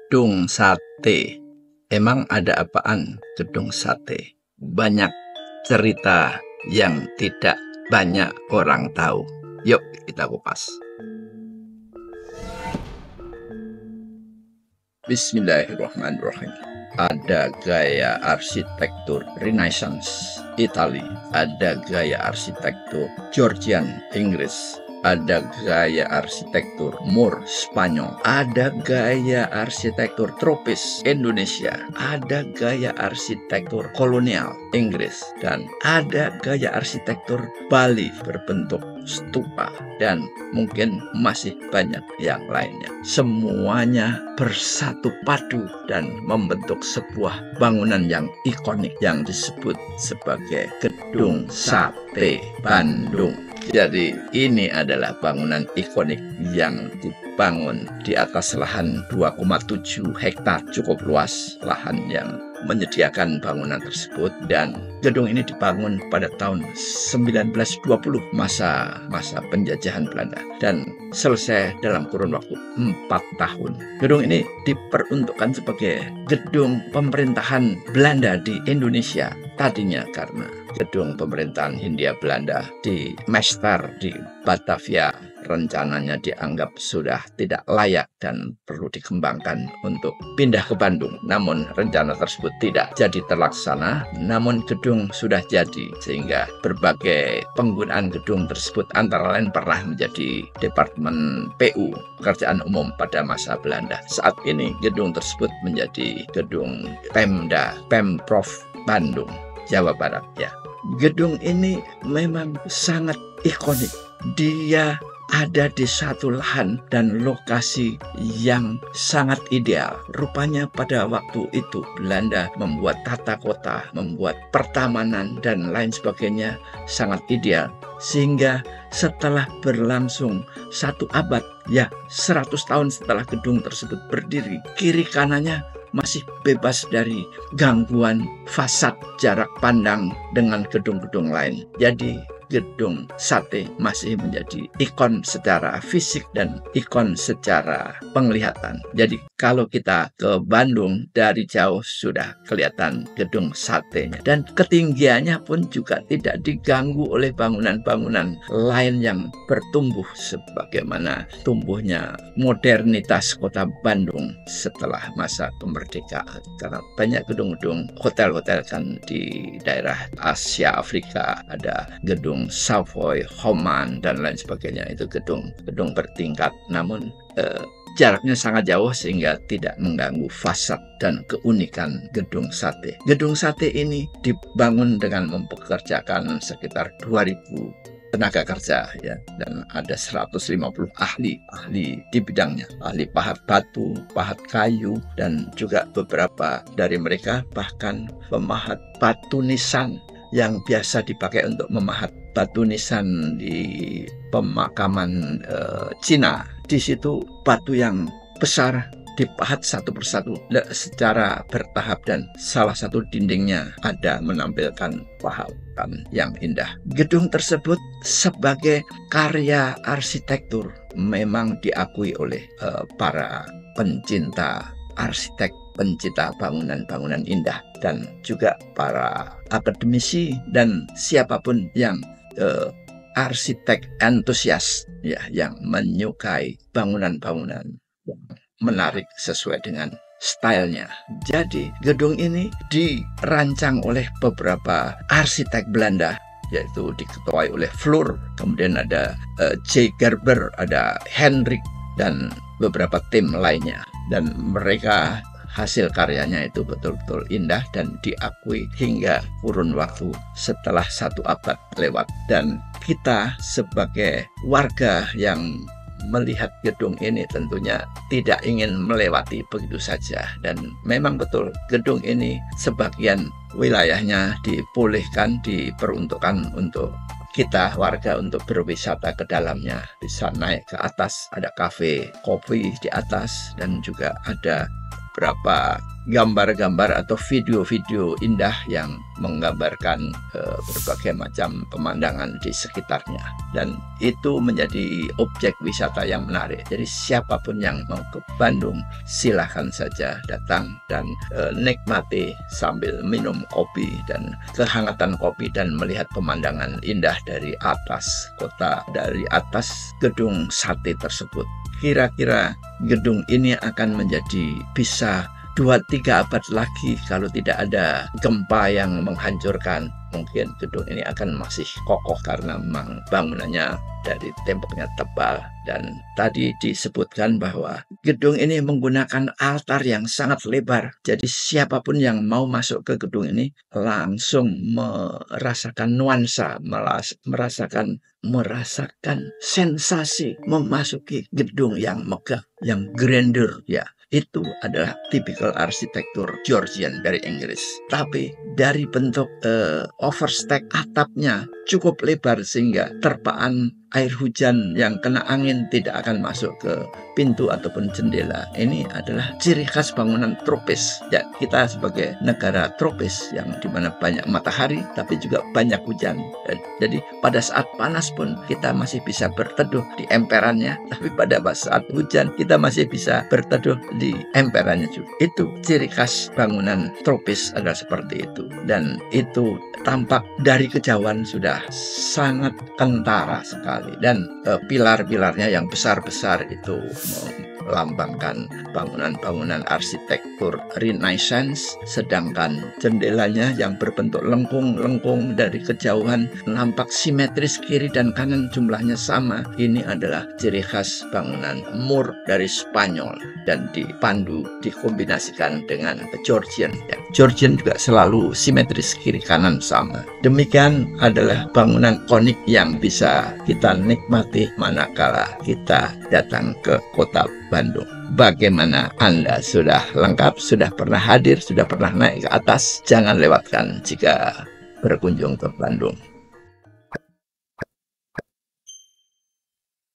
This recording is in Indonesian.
Gedung sate. Emang ada apaan gedung sate? Banyak cerita yang tidak banyak orang tahu. Yuk kita kupas. Bismillahirrahmanirrahim. Ada gaya arsitektur Renaissance Italia, ada gaya arsitektur Georgian Inggris, ada gaya arsitektur Moor Spanyol, ada gaya arsitektur tropis Indonesia, ada gaya arsitektur kolonial Inggris, dan ada gaya arsitektur Bali berbentuk stupa, dan mungkin masih banyak yang lainnya. Semuanya bersatu padu dan membentuk sebuah bangunan yang ikonik yang disebut sebagai Gedung Sate Bandung. Jadi ini adalah bangunan ikonik yang dibangun di atas lahan 2,7 hektar, cukup luas lahan yang menyediakan bangunan tersebut, dan gedung ini dibangun pada tahun 1920, masa penjajahan Belanda, dan selesai dalam kurun waktu 4 tahun. Gedung ini diperuntukkan sebagai gedung pemerintahan Belanda di Indonesia tadinya, karena gedung pemerintahan Hindia Belanda di Mester di Batavia rencananya dianggap sudah tidak layak dan perlu dikembangkan untuk pindah ke Bandung. Namun rencana tersebut tidak jadi terlaksana, namun gedung sudah jadi, sehingga berbagai penggunaan gedung tersebut antara lain pernah menjadi Departemen PU, Pekerjaan Umum pada masa Belanda. Saat ini gedung tersebut menjadi gedung Pemprov Bandung, Jawa Barat ya. Gedung ini memang sangat ikonik. Dia ada di satu lahan dan lokasi yang sangat ideal. Rupanya pada waktu itu Belanda membuat tata kota, membuat pertamanan dan lain sebagainya sangat ideal, sehingga setelah berlangsung 1 abad, ya 100 tahun setelah gedung tersebut berdiri, kiri kanannya masih bebas dari gangguan fasad jarak pandang dengan gedung-gedung lain. Jadi Gedung Sate masih menjadi ikon secara fisik dan ikon secara penglihatan. Jadi kalau kita ke Bandung dari jauh sudah kelihatan Gedung Satenya, dan ketinggiannya pun juga tidak diganggu oleh bangunan-bangunan lain yang bertumbuh sebagaimana tumbuhnya modernitas kota Bandung setelah masa kemerdekaan. Karena banyak gedung-gedung hotel-hotel kan di daerah Asia Afrika, ada gedung Savoy, Homan, dan lain sebagainya. Itu gedung bertingkat, namun jaraknya sangat jauh sehingga tidak mengganggu fasad dan keunikan Gedung Sate. Gedung Sate ini dibangun dengan mempekerjakan sekitar 2.000 tenaga kerja ya, dan ada 150 ahli di bidangnya, ahli pahat batu, pahat kayu, dan juga beberapa dari mereka bahkan pemahat batu nisan yang biasa dipakai untuk memahat batu nisan di pemakaman Cina. Di situ batu yang besar dipahat satu persatu secara bertahap, dan salah satu dindingnya ada menampilkan pahatan yang indah. Gedung tersebut sebagai karya arsitektur memang diakui oleh para pencinta arsitek, pencinta bangunan-bangunan indah, dan juga para akademisi dan siapapun yang arsitek entusias ya, yang menyukai bangunan-bangunan yang menarik sesuai dengan stylenya. Jadi gedung ini dirancang oleh beberapa arsitek Belanda, yaitu diketuai oleh Floor, kemudian ada J. Gerber, ada Hendrik, dan beberapa tim lainnya, dan mereka hasil karyanya itu betul-betul indah dan diakui hingga kurun waktu setelah 1 abad lewat. Dan kita sebagai warga yang melihat gedung ini tentunya tidak ingin melewati begitu saja. Dan memang betul gedung ini sebagian wilayahnya dipulihkan, diperuntukkan untuk kita warga untuk berwisata ke dalamnya. Bisa naik ke atas, ada kafe kopi di atas, dan juga ada beberapa gambar-gambar atau video-video indah yang menggambarkan berbagai macam pemandangan di sekitarnya, dan itu menjadi objek wisata yang menarik. Jadi siapapun yang mau ke Bandung silahkan saja datang dan nikmati sambil minum kopi dan kehangatan kopi dan melihat pemandangan indah dari atas kota, dari atas gedung sate tersebut. Kira-kira gedung ini akan menjadi bisa 2-3 abad lagi kalau tidak ada gempa yang menghancurkan. Mungkin gedung ini akan masih kokoh karena memang bangunannya dari temboknya tebal. Dan tadi disebutkan bahwa gedung ini menggunakan altar yang sangat lebar. Jadi siapapun yang mau masuk ke gedung ini langsung merasakan nuansa, merasakan sensasi memasuki gedung yang megah, yang grandeur ya. Itu adalah tipikal arsitektur Georgian dari Inggris. Tapi dari bentuk overstack atapnya cukup lebar sehingga terpaan air hujan yang kena angin tidak akan masuk ke pintu ataupun jendela. Ini adalah ciri khas bangunan tropis. Ya, kita sebagai negara tropis yang dimana banyak matahari tapi juga banyak hujan. Jadi pada saat panas pun kita masih bisa berteduh di emperannya, tapi pada saat hujan kita masih bisa berteduh di emperannya juga. Itu ciri khas bangunan tropis adalah seperti itu, dan itu tampak dari kejauhan sudah sangat kentara sekali, dan pilar-pilarnya yang besar-besar itu melambangkan bangunan-bangunan arsitektur Renaissance, sedangkan jendelanya yang berbentuk lengkung-lengkung dari kejauhan nampak simetris kiri dan kanan jumlahnya sama. Ini adalah ciri khas bangunan mur dari Spanyol dan dipandu dikombinasikan dengan Georgian. Georgian juga selalu simetris kiri kanan sama. Demikian adalah bangunan konik yang bisa kita nikmati manakala kita datang ke kota Bandung. Bagaimana Anda sudah lengkap, sudah pernah hadir, sudah pernah naik ke atas? Jangan lewatkan jika berkunjung ke Bandung.